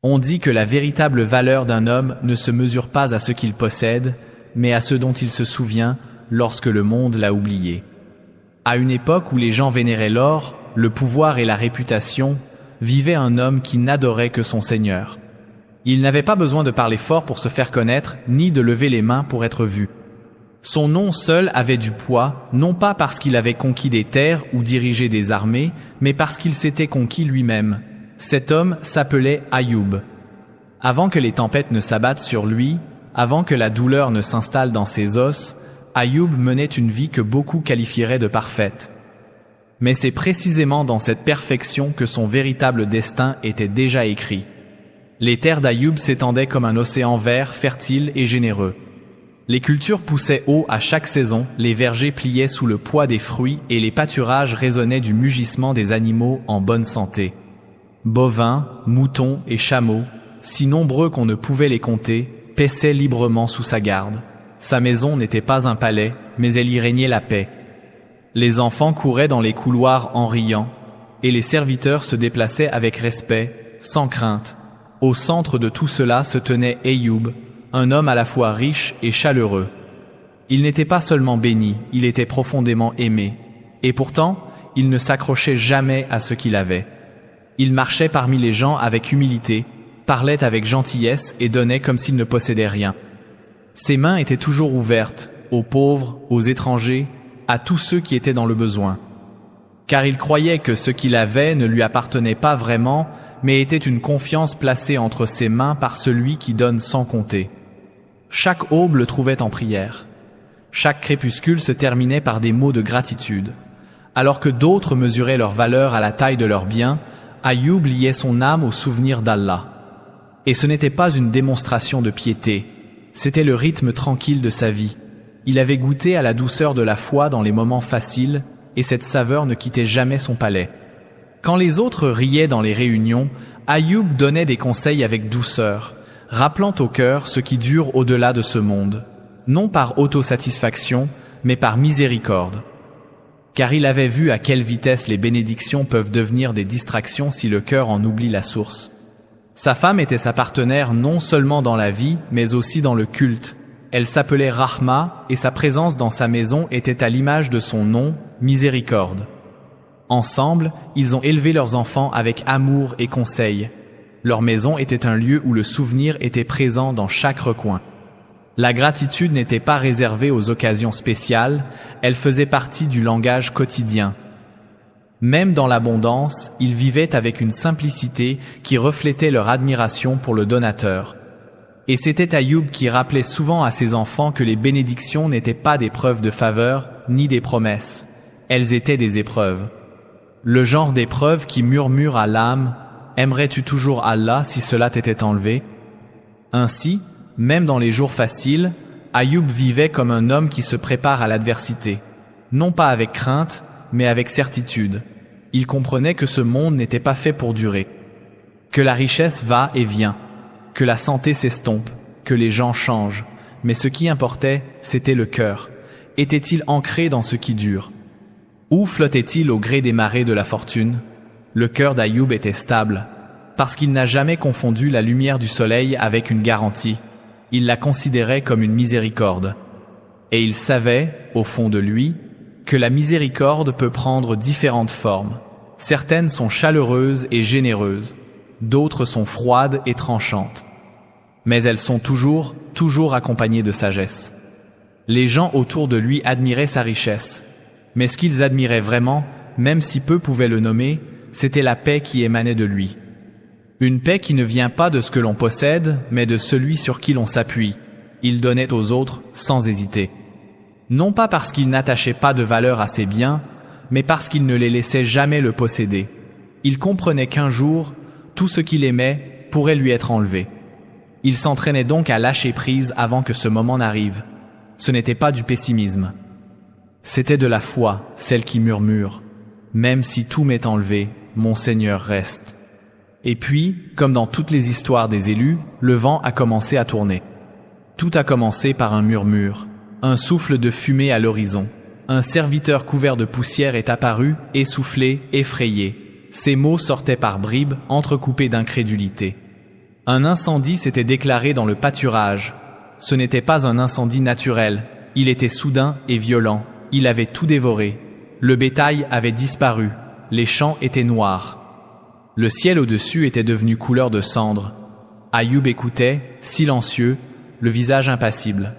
On dit que la véritable valeur d'un homme ne se mesure pas à ce qu'il possède, mais à ce dont il se souvient lorsque le monde l'a oublié. À une époque où les gens vénéraient l'or, le pouvoir et la réputation, vivait un homme qui n'adorait que son Seigneur. Il n'avait pas besoin de parler fort pour se faire connaître, ni de lever les mains pour être vu. Son nom seul avait du poids, non pas parce qu'il avait conquis des terres ou dirigé des armées, mais parce qu'il s'était conquis lui-même. Cet homme s'appelait Ayoub. Avant que les tempêtes ne s'abattent sur lui, avant que la douleur ne s'installe dans ses os, Ayoub menait une vie que beaucoup qualifieraient de parfaite. Mais c'est précisément dans cette perfection que son véritable destin était déjà écrit. Les terres d'Ayoub s'étendaient comme un océan vert, fertile et généreux. Les cultures poussaient haut à chaque saison, les vergers pliaient sous le poids des fruits et les pâturages résonnaient du mugissement des animaux en bonne santé. Bovins, moutons et chameaux, si nombreux qu'on ne pouvait les compter, paissaient librement sous sa garde. Sa maison n'était pas un palais, mais elle y régnait la paix. Les enfants couraient dans les couloirs en riant, et les serviteurs se déplaçaient avec respect, sans crainte. Au centre de tout cela se tenait Ayoub, un homme à la fois riche et chaleureux. Il n'était pas seulement béni, il était profondément aimé. Et pourtant, il ne s'accrochait jamais à ce qu'il avait. Il marchait parmi les gens avec humilité, parlait avec gentillesse et donnait comme s'il ne possédait rien. Ses mains étaient toujours ouvertes, aux pauvres, aux étrangers, à tous ceux qui étaient dans le besoin. Car il croyait que ce qu'il avait ne lui appartenait pas vraiment, mais était une confiance placée entre ses mains par celui qui donne sans compter. Chaque aube le trouvait en prière. Chaque crépuscule se terminait par des mots de gratitude. Alors que d'autres mesuraient leur valeur à la taille de leurs biens, Ayoub liait son âme au souvenir d'Allah. Et ce n'était pas une démonstration de piété, c'était le rythme tranquille de sa vie. Il avait goûté à la douceur de la foi dans les moments faciles, et cette saveur ne quittait jamais son palais. Quand les autres riaient dans les réunions, Ayoub donnait des conseils avec douceur, rappelant au cœur ce qui dure au-delà de ce monde, non par autosatisfaction, mais par miséricorde. Car il avait vu à quelle vitesse les bénédictions peuvent devenir des distractions si le cœur en oublie la source. Sa femme était sa partenaire non seulement dans la vie, mais aussi dans le culte. Elle s'appelait Rahma et sa présence dans sa maison était à l'image de son nom, Miséricorde. Ensemble, ils ont élevé leurs enfants avec amour et conseil. Leur maison était un lieu où le souvenir était présent dans chaque recoin. La gratitude n'était pas réservée aux occasions spéciales, elle faisait partie du langage quotidien. Même dans l'abondance, ils vivaient avec une simplicité qui reflétait leur admiration pour le donateur. Et c'était Ayoub qui rappelait souvent à ses enfants que les bénédictions n'étaient pas des preuves de faveur, ni des promesses. Elles étaient des épreuves. Le genre d'épreuve qui murmure à l'âme « Aimerais-tu toujours Allah si cela t'était enlevé ?» Ainsi, même dans les jours faciles, Ayoub vivait comme un homme qui se prépare à l'adversité, non pas avec crainte, mais avec certitude. Il comprenait que ce monde n'était pas fait pour durer, que la richesse va et vient, que la santé s'estompe, que les gens changent, mais ce qui importait, c'était le cœur. Était-il ancré dans ce qui dure? Où flottait-il au gré des marées de la fortune? Le cœur d'Ayoub était stable, parce qu'il n'a jamais confondu la lumière du soleil avec une garantie. Il la considérait comme une miséricorde. Et il savait, au fond de lui, que la miséricorde peut prendre différentes formes. Certaines sont chaleureuses et généreuses, d'autres sont froides et tranchantes. Mais elles sont toujours accompagnées de sagesse. Les gens autour de lui admiraient sa richesse. Mais ce qu'ils admiraient vraiment, même si peu pouvaient le nommer, c'était la paix qui émanait de lui. Une paix qui ne vient pas de ce que l'on possède, mais de celui sur qui l'on s'appuie. Il donnait aux autres sans hésiter. Non pas parce qu'il n'attachait pas de valeur à ses biens, mais parce qu'il ne les laissait jamais le posséder. Il comprenait qu'un jour, tout ce qu'il aimait pourrait lui être enlevé. Il s'entraînait donc à lâcher prise avant que ce moment n'arrive. Ce n'était pas du pessimisme. C'était de la foi, celle qui murmure « Même si tout m'est enlevé, mon Seigneur reste ». Et puis, comme dans toutes les histoires des élus, le vent a commencé à tourner. Tout a commencé par un murmure, un souffle de fumée à l'horizon. Un serviteur couvert de poussière est apparu, essoufflé, effrayé. Ses mots sortaient par bribes, entrecoupés d'incrédulité. Un incendie s'était déclaré dans le pâturage. Ce n'était pas un incendie naturel, il était soudain et violent. Il avait tout dévoré. Le bétail avait disparu, les champs étaient noirs. Le ciel au-dessus était devenu couleur de cendre. Ayoub écoutait, silencieux, le visage impassible.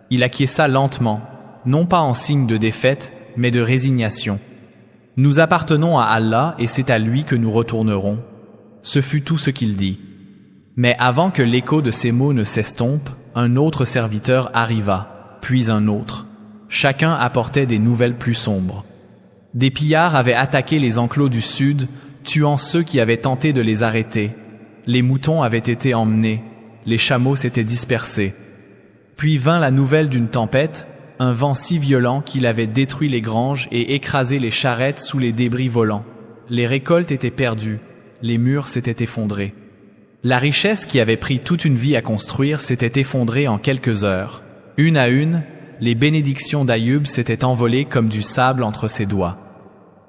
Il acquiesça lentement, non pas en signe de défaite, mais de résignation. Nous appartenons à Allah et c'est à lui que nous retournerons. Ce fut tout ce qu'il dit. Mais avant que l'écho de ces mots ne s'estompe, un autre serviteur arriva, puis un autre. Chacun apportait des nouvelles plus sombres. Des pillards avaient attaqué les enclos du sud, tuant ceux qui avaient tenté de les arrêter. Les moutons avaient été emmenés, les chameaux s'étaient dispersés. Puis vint la nouvelle d'une tempête, un vent si violent qu'il avait détruit les granges et écrasé les charrettes sous les débris volants. Les récoltes étaient perdues, les murs s'étaient effondrés. La richesse qui avait pris toute une vie à construire s'était effondrée en quelques heures. Une à une, les bénédictions d'Ayoub s'étaient envolées comme du sable entre ses doigts.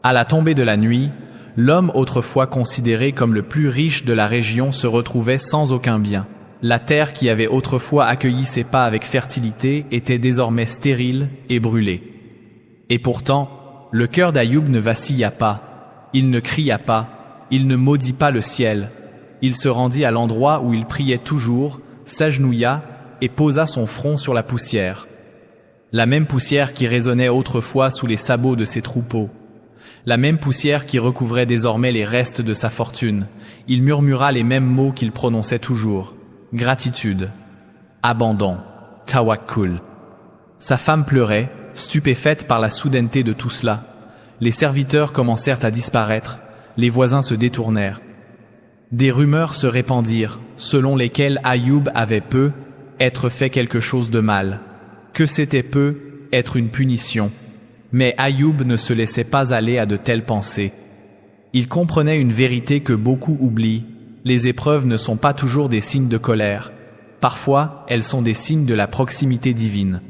À la tombée de la nuit, l'homme autrefois considéré comme le plus riche de la région se retrouvait sans aucun bien. La terre qui avait autrefois accueilli ses pas avec fertilité était désormais stérile et brûlée. Et pourtant, le cœur d'Ayoub ne vacilla pas, il ne cria pas, il ne maudit pas le ciel. Il se rendit à l'endroit où il priait toujours, s'agenouilla et posa son front sur la poussière. La même poussière qui résonnait autrefois sous les sabots de ses troupeaux. La même poussière qui recouvrait désormais les restes de sa fortune. Il murmura les mêmes mots qu'il prononçait toujours. Gratitude, abandon, tawakkul. Sa femme pleurait, stupéfaite par la soudaineté de tout cela. Les serviteurs commencèrent à disparaître, les voisins se détournèrent. Des rumeurs se répandirent, selon lesquelles Ayoub avait peu, être fait quelque chose de mal. Que c'était peu, être une punition. Mais Ayoub ne se laissait pas aller à de telles pensées. Il comprenait une vérité que beaucoup oublient. Les épreuves ne sont pas toujours des signes de colère. Parfois, elles sont des signes de la proximité divine.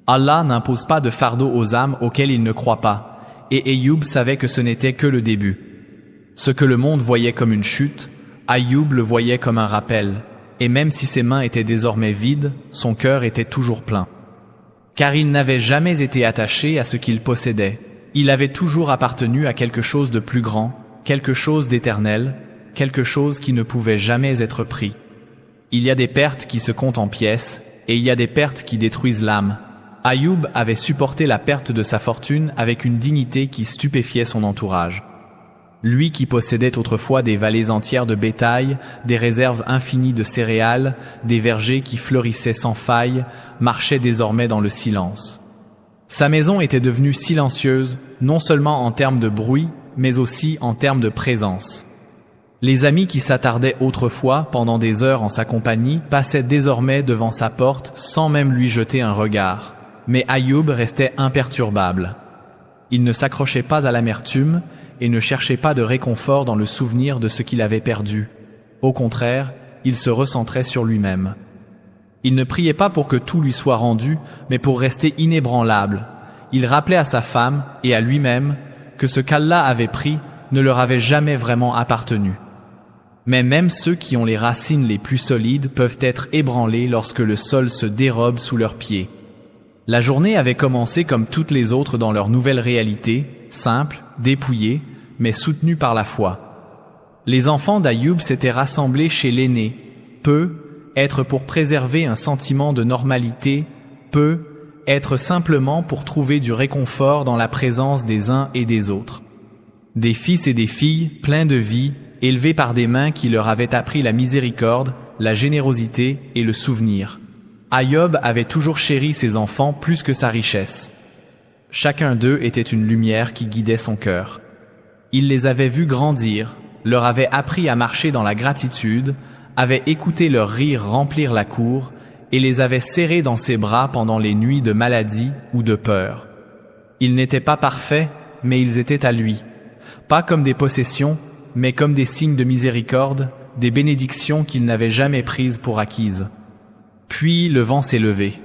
Allah n'impose pas de fardeau aux âmes auxquelles il ne croit pas, et Ayoub savait que ce n'était que le début. Ce que le monde voyait comme une chute, Ayoub le voyait comme un rappel, et même si ses mains étaient désormais vides, son cœur était toujours plein. Car il n'avait jamais été attaché à ce qu'il possédait. Il avait toujours appartenu à quelque chose de plus grand, quelque chose d'éternel, quelque chose qui ne pouvait jamais être pris. Il y a des pertes qui se comptent en pièces, et il y a des pertes qui détruisent l'âme. Ayoub avait supporté la perte de sa fortune avec une dignité qui stupéfiait son entourage. Lui qui possédait autrefois des vallées entières de bétail, des réserves infinies de céréales, des vergers qui fleurissaient sans faille, marchait désormais dans le silence. Sa maison était devenue silencieuse, non seulement en termes de bruit, mais aussi en termes de présence. Les amis qui s'attardaient autrefois pendant des heures en sa compagnie passaient désormais devant sa porte sans même lui jeter un regard. Mais Ayoub restait imperturbable. Il ne s'accrochait pas à l'amertume et ne cherchait pas de réconfort dans le souvenir de ce qu'il avait perdu. Au contraire, il se recentrait sur lui-même. Il ne priait pas pour que tout lui soit rendu, mais pour rester inébranlable. Il rappelait à sa femme et à lui-même que ce qu'Allah avait pris ne leur avait jamais vraiment appartenu. Mais même ceux qui ont les racines les plus solides peuvent être ébranlés lorsque le sol se dérobe sous leurs pieds. La journée avait commencé comme toutes les autres dans leur nouvelle réalité, simple, dépouillée, mais soutenue par la foi. Les enfants d'Ayoub s'étaient rassemblés chez l'aîné. Peu, être pour préserver un sentiment de normalité, peu, être simplement pour trouver du réconfort dans la présence des uns et des autres. Des fils et des filles, pleins de vie, élevés par des mains qui leur avaient appris la miséricorde, la générosité et le souvenir. Ayoub avait toujours chéri ses enfants plus que sa richesse. Chacun d'eux était une lumière qui guidait son cœur. Il les avait vus grandir, leur avait appris à marcher dans la gratitude, avait écouté leurs rires remplir la cour et les avait serrés dans ses bras pendant les nuits de maladie ou de peur. Ils n'étaient pas parfaits, mais ils étaient à lui. Pas comme des possessions, mais comme des signes de miséricorde, des bénédictions qu'il n'avait jamais prises pour acquises. Puis le vent s'est levé.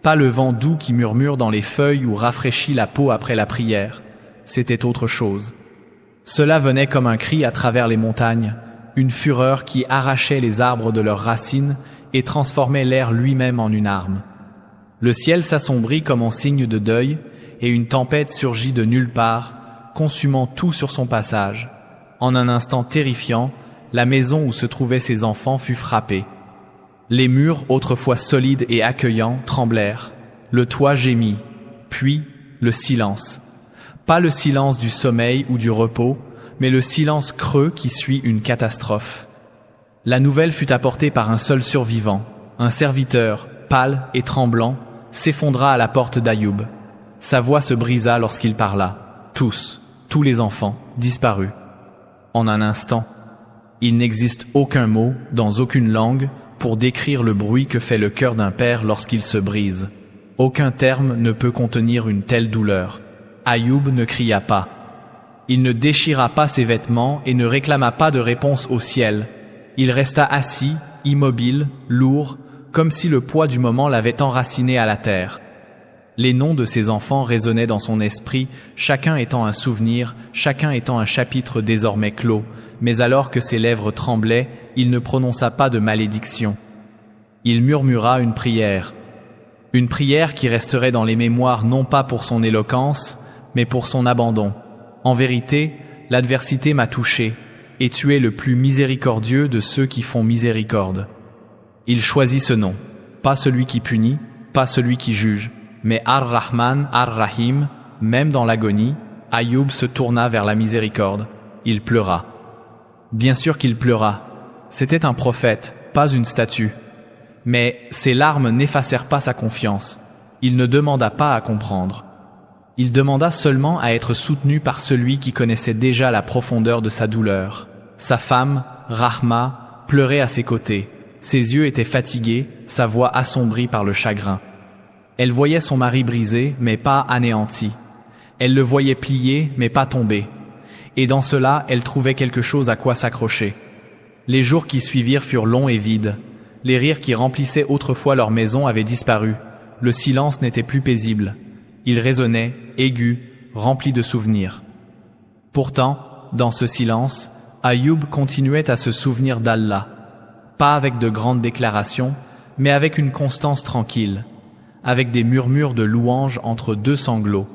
Pas le vent doux qui murmure dans les feuilles ou rafraîchit la peau après la prière. C'était autre chose. Cela venait comme un cri à travers les montagnes, une fureur qui arrachait les arbres de leurs racines et transformait l'air lui-même en une arme. Le ciel s'assombrit comme en signe de deuil, et une tempête surgit de nulle part, consumant tout sur son passage. En un instant terrifiant, la maison où se trouvaient ses enfants fut frappée. Les murs, autrefois solides et accueillants, tremblèrent. Le toit gémit, puis le silence. Pas le silence du sommeil ou du repos, mais le silence creux qui suit une catastrophe. La nouvelle fut apportée par un seul survivant. Un serviteur, pâle et tremblant, s'effondra à la porte d'Ayoub. Sa voix se brisa lorsqu'il parla. Tous les enfants, disparus. En un instant, il n'existe aucun mot, dans aucune langue, pour décrire le bruit que fait le cœur d'un père lorsqu'il se brise. Aucun terme ne peut contenir une telle douleur. Ayoub ne cria pas. Il ne déchira pas ses vêtements et ne réclama pas de réponse au ciel. Il resta assis, immobile, lourd, comme si le poids du moment l'avait enraciné à la terre. Les noms de ses enfants résonnaient dans son esprit, chacun étant un souvenir, chacun étant un chapitre désormais clos, mais alors que ses lèvres tremblaient, il ne prononça pas de malédiction. Il murmura une prière qui resterait dans les mémoires non pas pour son éloquence, mais pour son abandon. En vérité, l'adversité m'a touché, et tu es le plus miséricordieux de ceux qui font miséricorde. Il choisit ce nom, pas celui qui punit, pas celui qui juge, mais Ar-Rahman, Ar-Rahim. Même dans l'agonie, Ayoub se tourna vers la miséricorde. Il pleura. Bien sûr qu'il pleura. C'était un prophète, pas une statue. Mais ses larmes n'effacèrent pas sa confiance. Il ne demanda pas à comprendre. Il demanda seulement à être soutenu par celui qui connaissait déjà la profondeur de sa douleur. Sa femme, Rahma, pleurait à ses côtés. Ses yeux étaient fatigués, sa voix assombrie par le chagrin. Elle voyait son mari brisé, mais pas anéanti. Elle le voyait plié, mais pas tombé. Et dans cela, elle trouvait quelque chose à quoi s'accrocher. Les jours qui suivirent furent longs et vides. Les rires qui remplissaient autrefois leur maison avaient disparu. Le silence n'était plus paisible. Il résonnait, aigu, rempli de souvenirs. Pourtant, dans ce silence, Ayoub continuait à se souvenir d'Allah. Pas avec de grandes déclarations, mais avec une constance tranquille, avec des murmures de louanges entre deux sanglots.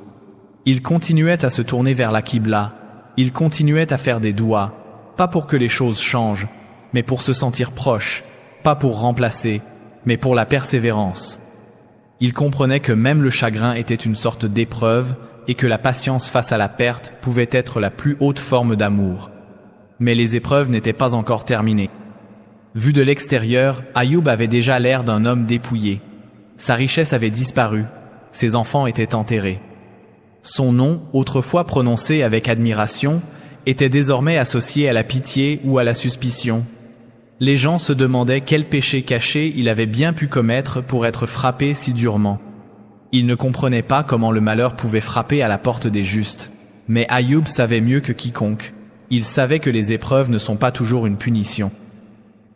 Il continuait à se tourner vers la Qibla, il continuait à faire des doigts, pas pour que les choses changent, mais pour se sentir proche, pas pour remplacer, mais pour la persévérance. Il comprenait que même le chagrin était une sorte d'épreuve et que la patience face à la perte pouvait être la plus haute forme d'amour. Mais les épreuves n'étaient pas encore terminées. Vu de l'extérieur, Ayoub avait déjà l'air d'un homme dépouillé. Sa richesse avait disparu, ses enfants étaient enterrés. Son nom, autrefois prononcé avec admiration, était désormais associé à la pitié ou à la suspicion. Les gens se demandaient quel péché caché il avait bien pu commettre pour être frappé si durement. Il ne comprenait pas comment le malheur pouvait frapper à la porte des justes. Mais Ayoub savait mieux que quiconque. Il savait que les épreuves ne sont pas toujours une punition.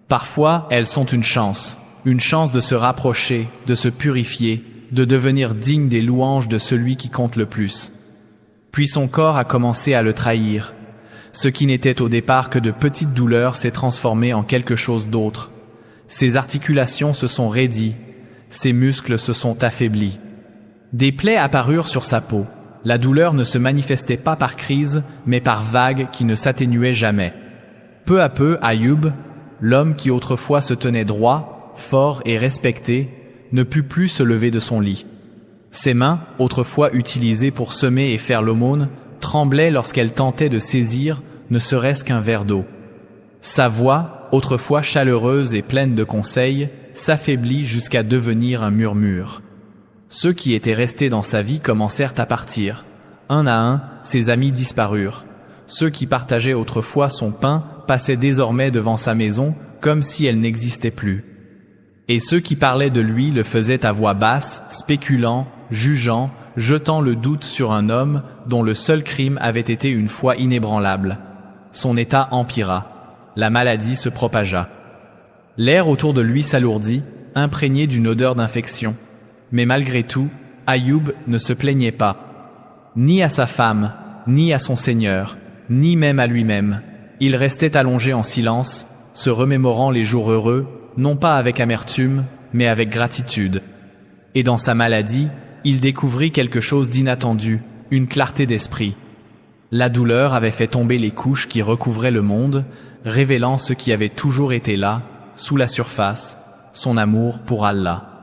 Parfois, elles sont une chance de se rapprocher, de se purifier, de devenir digne des louanges de celui qui compte le plus. Puis son corps a commencé à le trahir. Ce qui n'était au départ que de petites douleurs s'est transformé en quelque chose d'autre. Ses articulations se sont raidies, ses muscles se sont affaiblis. Des plaies apparurent sur sa peau. La douleur ne se manifestait pas par crise, mais par vagues qui ne s'atténuaient jamais. Peu à peu, Ayoub, l'homme qui autrefois se tenait droit, fort et respecté, ne put plus se lever de son lit. Ses mains, autrefois utilisées pour semer et faire l'aumône, tremblaient lorsqu'elles tentaient de saisir ne serait-ce qu'un verre d'eau. Sa voix, autrefois chaleureuse et pleine de conseils, s'affaiblit jusqu'à devenir un murmure. Ceux qui étaient restés dans sa vie commencèrent à partir. Un à un, ses amis disparurent. Ceux qui partageaient autrefois son pain passaient désormais devant sa maison comme si elle n'existait plus. Et ceux qui parlaient de lui le faisaient à voix basse, spéculant, jugeant, jetant le doute sur un homme dont le seul crime avait été une foi inébranlable. Son état empira. La maladie se propagea. L'air autour de lui s'alourdit, imprégné d'une odeur d'infection. Mais malgré tout, Ayoub ne se plaignait pas. Ni à sa femme, ni à son Seigneur, ni même à lui-même. Il restait allongé en silence, se remémorant les jours heureux, non pas avec amertume, mais avec gratitude. Et dans sa maladie, il découvrit quelque chose d'inattendu, une clarté d'esprit. La douleur avait fait tomber les couches qui recouvraient le monde, révélant ce qui avait toujours été là, sous la surface, son amour pour Allah.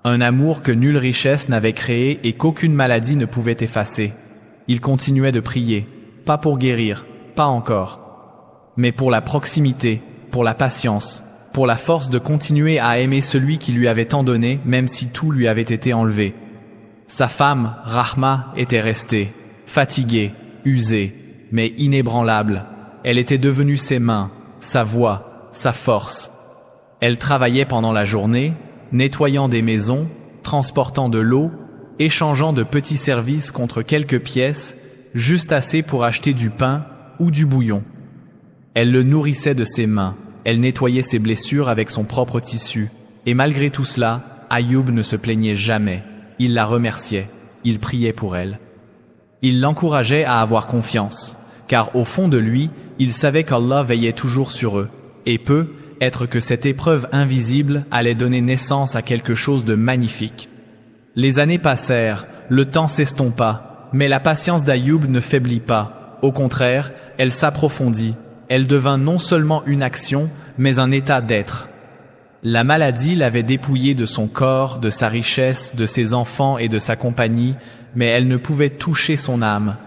Un amour que nulle richesse n'avait créé et qu'aucune maladie ne pouvait effacer. Il continuait de prier, pas pour guérir, pas encore, mais pour la proximité, pour la patience, pour la force de continuer à aimer celui qui lui avait tant donné, même si tout lui avait été enlevé. Sa femme, Rahma, était restée, fatiguée, usée, mais inébranlable. Elle était devenue ses mains, sa voix, sa force. Elle travaillait pendant la journée, nettoyant des maisons, transportant de l'eau, échangeant de petits services contre quelques pièces, juste assez pour acheter du pain ou du bouillon. Elle le nourrissait de ses mains, elle nettoyait ses blessures avec son propre tissu, et malgré tout cela, Ayoub ne se plaignait jamais. Il la remerciait, il priait pour elle. Il l'encourageait à avoir confiance, car au fond de lui, il savait qu'Allah veillait toujours sur eux, et peut être que cette épreuve invisible allait donner naissance à quelque chose de magnifique. Les années passèrent, le temps s'estompa, mais la patience d'Ayoub ne faiblit pas. Au contraire, elle s'approfondit. Elle devint non seulement une action, mais un état d'être. La maladie l'avait dépouillé de son corps, de sa richesse, de ses enfants et de sa compagnie, mais elle ne pouvait toucher son âme,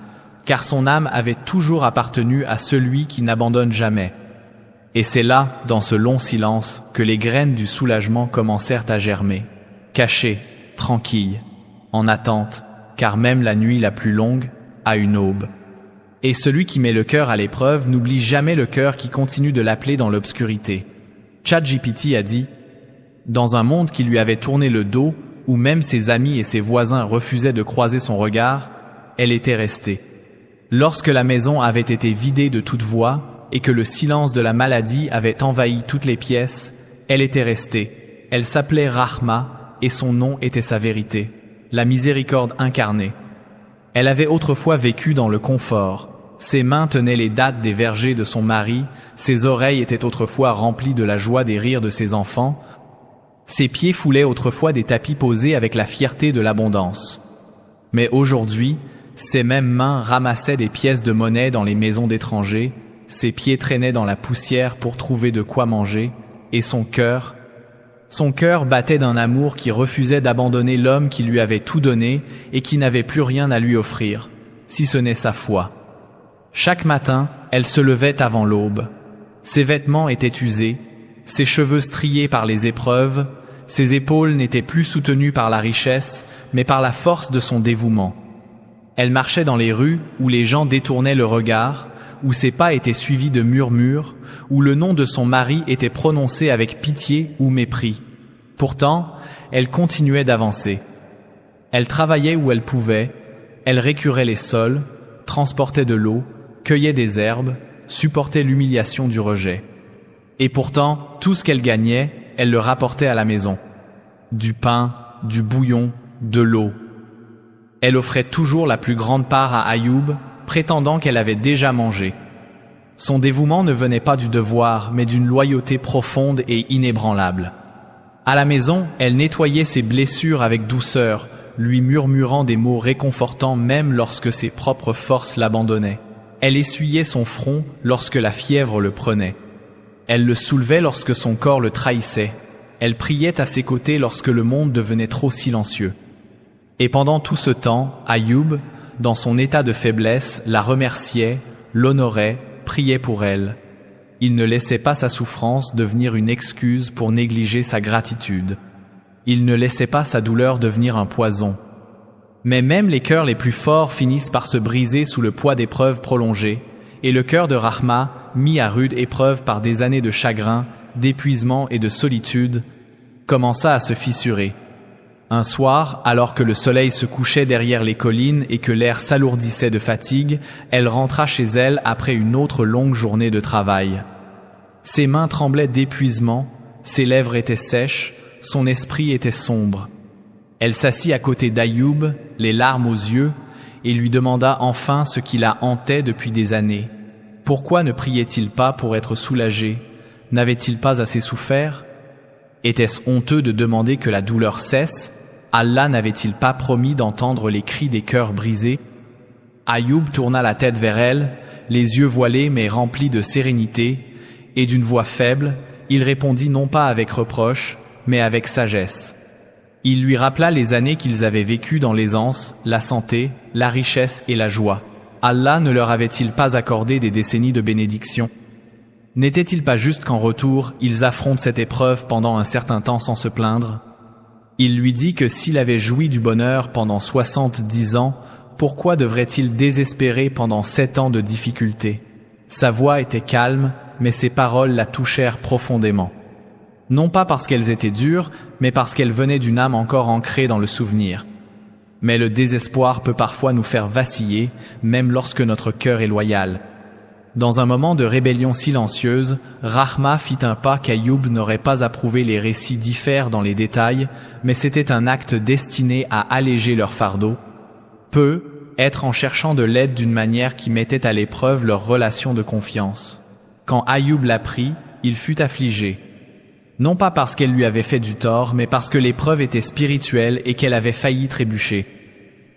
car son âme avait toujours appartenu à celui qui n'abandonne jamais. Et c'est là, dans ce long silence, que les graines du soulagement commencèrent à germer, cachées, tranquilles, en attente, car même la nuit la plus longue a une aube. Et celui qui met le cœur à l'épreuve n'oublie jamais le cœur qui continue de l'appeler dans l'obscurité. ChatGPT a dit « Dans un monde qui lui avait tourné le dos, où même ses amis et ses voisins refusaient de croiser son regard, elle était restée. Lorsque la maison avait été vidée de toute voix et que le silence de la maladie avait envahi toutes les pièces, elle était restée. Elle s'appelait Rahma et son nom était sa vérité, la miséricorde incarnée. Elle avait autrefois vécu dans le confort. Ses mains tenaient les dattes des vergers de son mari, ses oreilles étaient autrefois remplies de la joie des rires de ses enfants, ses pieds foulaient autrefois des tapis posés avec la fierté de l'abondance. Mais aujourd'hui, ses mêmes mains ramassaient des pièces de monnaie dans les maisons d'étrangers, ses pieds traînaient dans la poussière pour trouver de quoi manger, et son cœur battait d'un amour qui refusait d'abandonner l'homme qui lui avait tout donné et qui n'avait plus rien à lui offrir, si ce n'est sa foi. Chaque matin, elle se levait avant l'aube. Ses vêtements étaient usés, ses cheveux striés par les épreuves, ses épaules n'étaient plus soutenues par la richesse, mais par la force de son dévouement. Elle marchait dans les rues où les gens détournaient le regard, où ses pas étaient suivis de murmures, où le nom de son mari était prononcé avec pitié ou mépris. Pourtant, elle continuait d'avancer. Elle travaillait où elle pouvait, elle récurait les sols, transportait de l'eau, cueillait des herbes, supportait l'humiliation du rejet. Et pourtant, tout ce qu'elle gagnait, elle le rapportait à la maison. Du pain, du bouillon, de l'eau. Elle offrait toujours la plus grande part à Ayoub, prétendant qu'elle avait déjà mangé. Son dévouement ne venait pas du devoir, mais d'une loyauté profonde et inébranlable. À la maison, elle nettoyait ses blessures avec douceur, lui murmurant des mots réconfortants même lorsque ses propres forces l'abandonnaient. Elle essuyait son front lorsque la fièvre le prenait. Elle le soulevait lorsque son corps le trahissait. Elle priait à ses côtés lorsque le monde devenait trop silencieux. Et pendant tout ce temps, Ayoub, dans son état de faiblesse, la remerciait, l'honorait, priait pour elle. Il ne laissait pas sa souffrance devenir une excuse pour négliger sa gratitude. Il ne laissait pas sa douleur devenir un poison. Mais même les cœurs les plus forts finissent par se briser sous le poids d'épreuves prolongées, et le cœur de Rahma, mis à rude épreuve par des années de chagrin, d'épuisement et de solitude, commença à se fissurer. Un soir, alors que le soleil se couchait derrière les collines et que l'air s'alourdissait de fatigue, elle rentra chez elle après une autre longue journée de travail. Ses mains tremblaient d'épuisement, ses lèvres étaient sèches, son esprit était sombre. Elle s'assit à côté d'Ayoub, les larmes aux yeux, et lui demanda enfin ce qui la hantait depuis des années. « Pourquoi ne priait-il pas pour être soulagé? N'avait-il pas assez souffert? Était-ce honteux de demander que la douleur cesse? Allah n'avait-il pas promis d'entendre les cris des cœurs brisés? Ayoub tourna la tête vers elle, les yeux voilés mais remplis de sérénité, et d'une voix faible, il répondit non pas avec reproche, mais avec sagesse. Il lui rappela les années qu'ils avaient vécues dans l'aisance, la santé, la richesse et la joie. Allah ne leur avait-il pas accordé des décennies de bénédiction? N'était-il pas juste qu'en retour, ils affrontent cette épreuve pendant un certain temps sans se plaindre? Il lui dit que s'il avait joui du bonheur pendant 70 ans, pourquoi devrait-il désespérer pendant 7 ans de difficultés? Sa voix était calme, mais ses paroles la touchèrent profondément. Non pas parce qu'elles étaient dures, mais parce qu'elles venaient d'une âme encore ancrée dans le souvenir. Mais le désespoir peut parfois nous faire vaciller, même lorsque notre cœur est loyal. Dans un moment de rébellion silencieuse, Rahma fit un pas qu'Ayoub n'aurait pas approuvé. Les récits diffèrent dans les détails, mais c'était un acte destiné à alléger leur fardeau. Être en cherchant de l'aide d'une manière qui mettait à l'épreuve leur relation de confiance. Quand Ayoub l'apprit, il fut affligé. Non pas parce qu'elle lui avait fait du tort, mais parce que l'épreuve était spirituelle et qu'elle avait failli trébucher.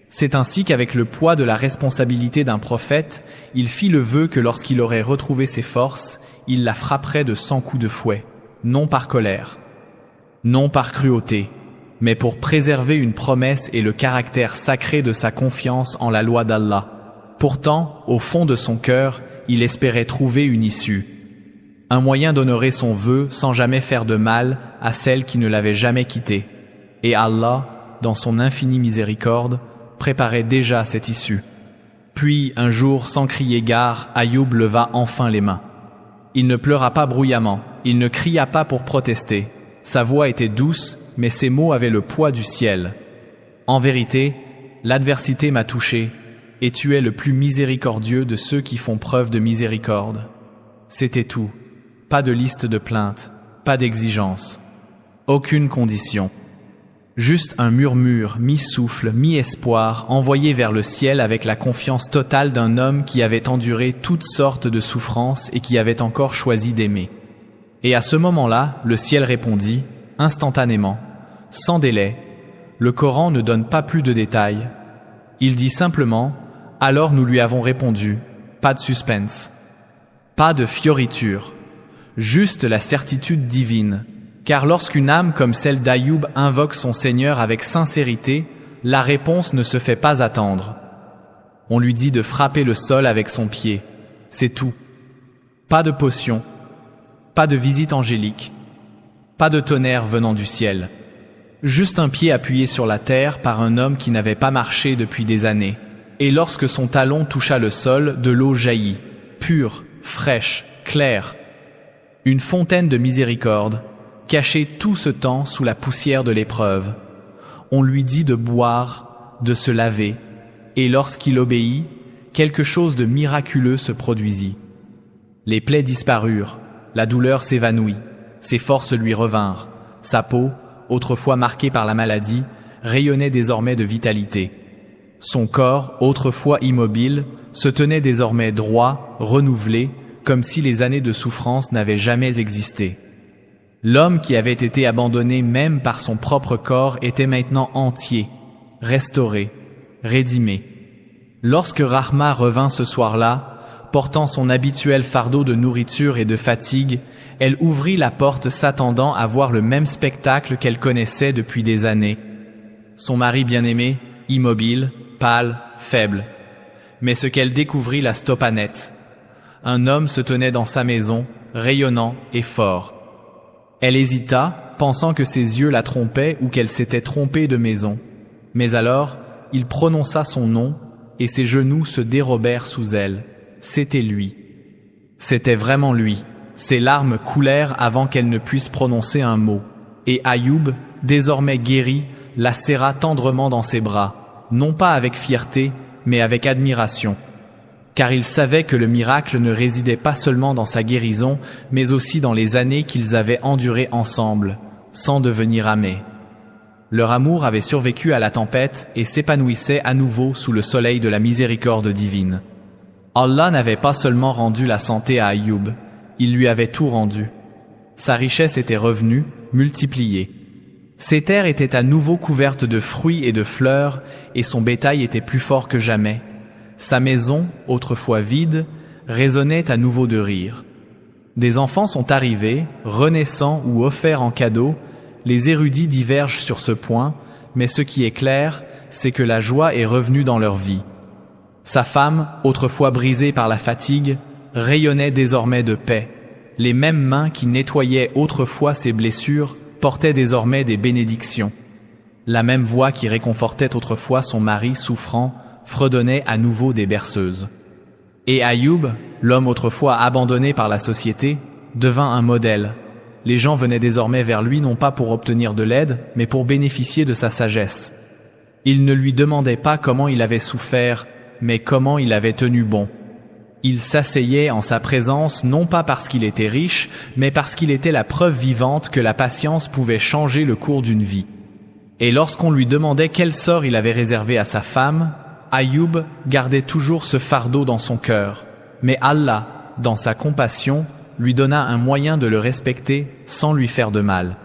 C'est ainsi qu'avec le poids de la responsabilité d'un prophète, il fit le vœu que lorsqu'il aurait retrouvé ses forces, il la frapperait de 100 coups de fouet, non par colère, non par cruauté, mais pour préserver une promesse et le caractère sacré de sa confiance en la loi d'Allah. Pourtant, au fond de son cœur, il espérait trouver une issue, un moyen d'honorer son vœu sans jamais faire de mal à celle qui ne l'avait jamais quitté. Et Allah, dans son infinie miséricorde, préparait déjà cette issue. Puis, un jour, sans crier gare, Ayoub leva enfin les mains. Il ne pleura pas bruyamment, il ne cria pas pour protester. Sa voix était douce, mais ses mots avaient le poids du ciel. En vérité, l'adversité m'a touché, et tu es le plus miséricordieux de ceux qui font preuve de miséricorde. C'était tout. Pas de liste de plaintes, pas d'exigence, aucune condition. Juste un murmure, mi-souffle, mi-espoir, envoyé vers le ciel avec la confiance totale d'un homme qui avait enduré toutes sortes de souffrances et qui avait encore choisi d'aimer. Et à ce moment-là, le ciel répondit, instantanément, sans délai. Le Coran ne donne pas plus de détails. Il dit simplement, alors nous lui avons répondu, pas de suspense, pas de fioriture. Juste la certitude divine, car lorsqu'une âme comme celle d'Ayoub invoque son Seigneur avec sincérité, la réponse ne se fait pas attendre. On lui dit de frapper le sol avec son pied, c'est tout. Pas de potion, pas de visite angélique, pas de tonnerre venant du ciel. Juste un pied appuyé sur la terre par un homme qui n'avait pas marché depuis des années. Et lorsque son talon toucha le sol, de l'eau jaillit, pure, fraîche, claire. Une fontaine de miséricorde, cachée tout ce temps sous la poussière de l'épreuve. On lui dit de boire, de se laver, et lorsqu'il obéit, quelque chose de miraculeux se produisit. Les plaies disparurent, la douleur s'évanouit, ses forces lui revinrent, sa peau, autrefois marquée par la maladie, rayonnait désormais de vitalité. Son corps, autrefois immobile, se tenait désormais droit, renouvelé, comme si les années de souffrance n'avaient jamais existé. L'homme qui avait été abandonné même par son propre corps était maintenant entier, restauré, rédimé. Lorsque Rahma revint ce soir-là, portant son habituel fardeau de nourriture et de fatigue, elle ouvrit la porte s'attendant à voir le même spectacle qu'elle connaissait depuis des années. Son mari bien-aimé, immobile, pâle, faible. Mais ce qu'elle découvrit la stoppa net. Un homme se tenait dans sa maison, rayonnant et fort. Elle hésita, pensant que ses yeux la trompaient ou qu'elle s'était trompée de maison. Mais alors, il prononça son nom et ses genoux se dérobèrent sous elle. C'était lui. C'était vraiment lui. Ses larmes coulèrent avant qu'elle ne puisse prononcer un mot. Et Ayoub, désormais guéri, la serra tendrement dans ses bras, non pas avec fierté, mais avec admiration. Car il savait que le miracle ne résidait pas seulement dans sa guérison, mais aussi dans les années qu'ils avaient endurées ensemble, sans devenir amés. Leur amour avait survécu à la tempête et s'épanouissait à nouveau sous le soleil de la miséricorde divine. Allah n'avait pas seulement rendu la santé à Ayoub, il lui avait tout rendu. Sa richesse était revenue, multipliée. Ses terres étaient à nouveau couvertes de fruits et de fleurs, et son bétail était plus fort que jamais. Sa maison, autrefois vide, résonnait à nouveau de rire. Des enfants sont arrivés, renaissants ou offerts en cadeau. Les érudits divergent sur ce point, mais ce qui est clair, c'est que la joie est revenue dans leur vie. Sa femme, autrefois brisée par la fatigue, rayonnait désormais de paix. Les mêmes mains qui nettoyaient autrefois ses blessures portaient désormais des bénédictions. La même voix qui réconfortait autrefois son mari souffrant fredonnait à nouveau des berceuses. Et Ayoub, l'homme autrefois abandonné par la société, devint un modèle. Les gens venaient désormais vers lui non pas pour obtenir de l'aide, mais pour bénéficier de sa sagesse. Ils ne lui demandaient pas comment il avait souffert, mais comment il avait tenu bon. Il s'asseyait en sa présence non pas parce qu'il était riche, mais parce qu'il était la preuve vivante que la patience pouvait changer le cours d'une vie. Et lorsqu'on lui demandait quel sort il avait réservé à sa femme, Ayoub gardait toujours ce fardeau dans son cœur. Mais Allah, dans sa compassion, lui donna un moyen de le respecter sans lui faire de mal.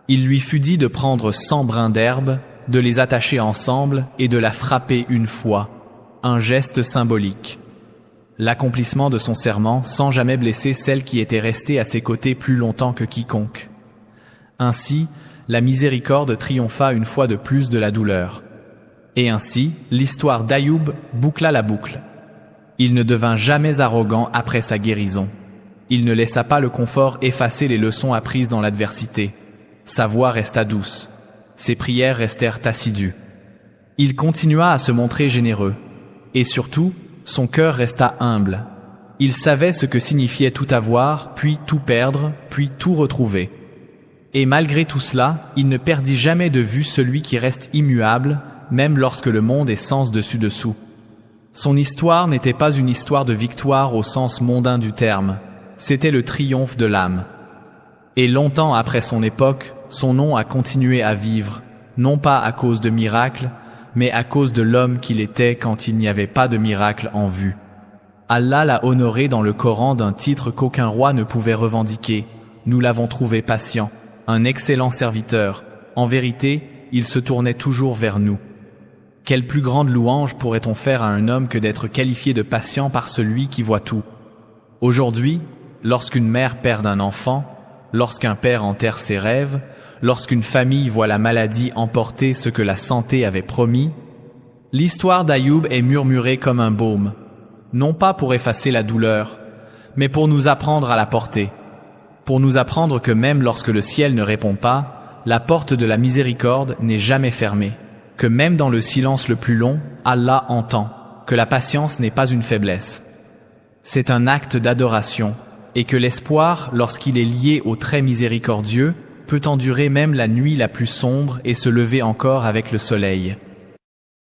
Il lui fut dit de prendre 100 brins d'herbe, de les attacher ensemble et de la frapper une fois, un geste symbolique. L'accomplissement de son serment sans jamais blesser celle qui était restée à ses côtés plus longtemps que quiconque. Ainsi, la miséricorde triompha une fois de plus de la douleur. Et ainsi, l'histoire d'Ayoub boucla la boucle. Il ne devint jamais arrogant après sa guérison. Il ne laissa pas le confort effacer les leçons apprises dans l'adversité. Sa voix resta douce. Ses prières restèrent assidues. Il continua à se montrer généreux. Et surtout, son cœur resta humble. Il savait ce que signifiait tout avoir, puis tout perdre, puis tout retrouver. Et malgré tout cela, il ne perdit jamais de vue celui qui reste immuable, même lorsque le monde est sens dessus dessous. Son histoire n'était pas une histoire de victoire au sens mondain du terme, c'était le triomphe de l'âme. Et longtemps après son époque, son nom a continué à vivre, non pas à cause de miracles, mais à cause de l'homme qu'il était quand il n'y avait pas de miracle en vue. Allah l'a honoré dans le Coran d'un titre qu'aucun roi ne pouvait revendiquer. Nous l'avons trouvé patient, un excellent serviteur. En vérité, il se tournait toujours vers nous. Quelle plus grande louange pourrait-on faire à un homme que d'être qualifié de patient par celui qui voit tout? Aujourd'hui, lorsqu'une mère perd un enfant, lorsqu'un père enterre ses rêves, lorsqu'une famille voit la maladie emporter ce que la santé avait promis, l'histoire d'Ayoub est murmurée comme un baume, non pas pour effacer la douleur, mais pour nous apprendre à la porter, pour nous apprendre que même lorsque le ciel ne répond pas, la porte de la miséricorde n'est jamais fermée, que même dans le silence le plus long, Allah entend, que la patience n'est pas une faiblesse. C'est un acte d'adoration, et que l'espoir, lorsqu'il est lié au très miséricordieux, peut endurer même la nuit la plus sombre et se lever encore avec le soleil.